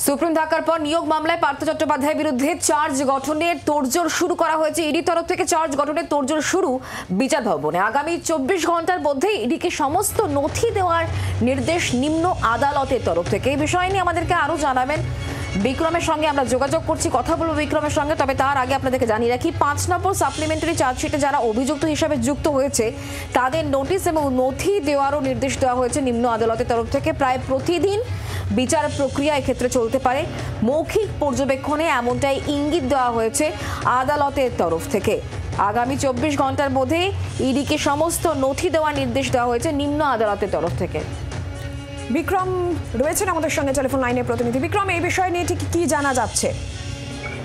Supreme ধাক্কার পর নিয়োগ মামলায় পার্থ চট্টোপাধ্যায়ের বিরুদ্ধে চার্জ গঠনের তোড়জোড় শুরু করা হয়েছে। ইডির তরফ থেকে চার্জ গঠনের তোড়জোড় শুরু বিচার ভবনে। আগামী 24 ঘন্টার মধ্যে ইডিকে সমস্ত নথি দেওয়ার নির্দেশ নিম্ন আদালতের তরফ থেকে। এই বিষয় নিয়ে আমাদেরকে আরো জানাবেন বিক্রমের সঙ্গে আমরা যোগাযোগ করছি, কথা বলবো বিক্রমের সঙ্গে। তবে তার আগে আপনাদেরকে জানিয়ে রাখি, 5 নম্বর সাপ্লিমেন্টারি চার্জশিটে যারা অভিযুক্ত হিসেবে যুক্ত হয়েছে তাদের নোটিশ এবং নথি দেওয়ারও নির্দেশ দেওয়া হয়েছে নিম্ন আদালতের তরফ থেকে। প্রায় প্রতিদিন বিচার প্রক্রিয়া এক্ষেত্রে চলতে পারে, মৌখিক পর্যবেক্ষণে এমনটাই ইঙ্গিত দেওয়া হয়েছে আদালতের তরফ থেকে। আগামী 24 ঘন্টার মধ্যে ইডিকে সমস্ত নথি দেওয়ার নির্দেশ দেওয়া হয়েছে নিম্ন আদালতের তরফ থেকে। বিক্রম রয়েছেন আমাদের সঙ্গে টেলিফোন লাইনে প্রতিনিধি। বিক্রম, এই বিষয় নিয়ে ঠিক কি জানা যাচ্ছে?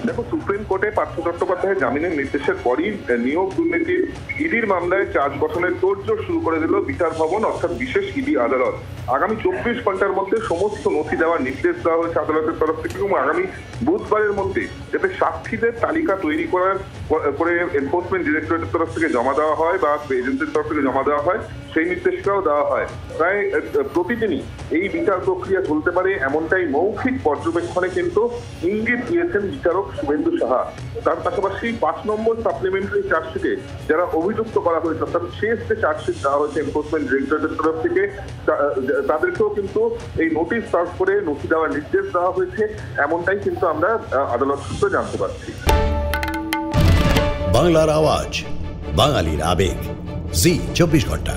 দেখো, সুপ্রিম কোর্টে পার্থ চট্টোপাধ্যায়ের জামিনের নির্দেশের পরই নিয়োগ দুর্নীতির ইডির মামলায় চার্জ গঠনের তোড়জোড় শুরু করে দিল বিচার ভবন অর্থাৎ বিশেষ ইডি আদালত। আগামী 24 ঘন্টার মধ্যে সমস্ত নথি দেওয়ার নির্দেশ দেওয়া হয়েছে আদালতের তরফ থেকে এবং আগামী বুধবারের মধ্যে যাতে সাক্ষীদের তালিকা তৈরি করে এনফোর্সমেন্ট ডিরেক্টরেটের তরফ থেকে জমা দেওয়া হয় বা এজেন্সির তরফ থেকে জমা দেওয়া হয়, সেই নির্দেশটাও দেওয়া হয়। প্রায় প্রতিদিনই এই বিচার প্রক্রিয়া চলতে পারে এমনটাই মৌখিক পর্যবেক্ষণে কিন্তু ইঙ্গিত দিয়েছেন বিচারক শুভেন্দু সাহা। তার পাশাপাশি 5 নম্বর সাপ্লিমেন্টারি চার্জশিটে যারা অভিযুক্ত করা হয়েছে অর্থাৎ শেষ যে চার্জশিট দেওয়া হয়েছে এনফোর্সমেন্ট ডিরেক্টরেটের তরফ থেকে, তাদেরকেও কিন্তু এই নোটিশ সার্ভ করে নথি দেওয়ার নির্দেশ দেওয়া হয়েছে এমনটাই কিন্তু আমরা আদালত সূত্রে জানতে পারছি। বাংলার আওয়াজ, বাঙালির আবেগ, জি 24 ঘন্টা।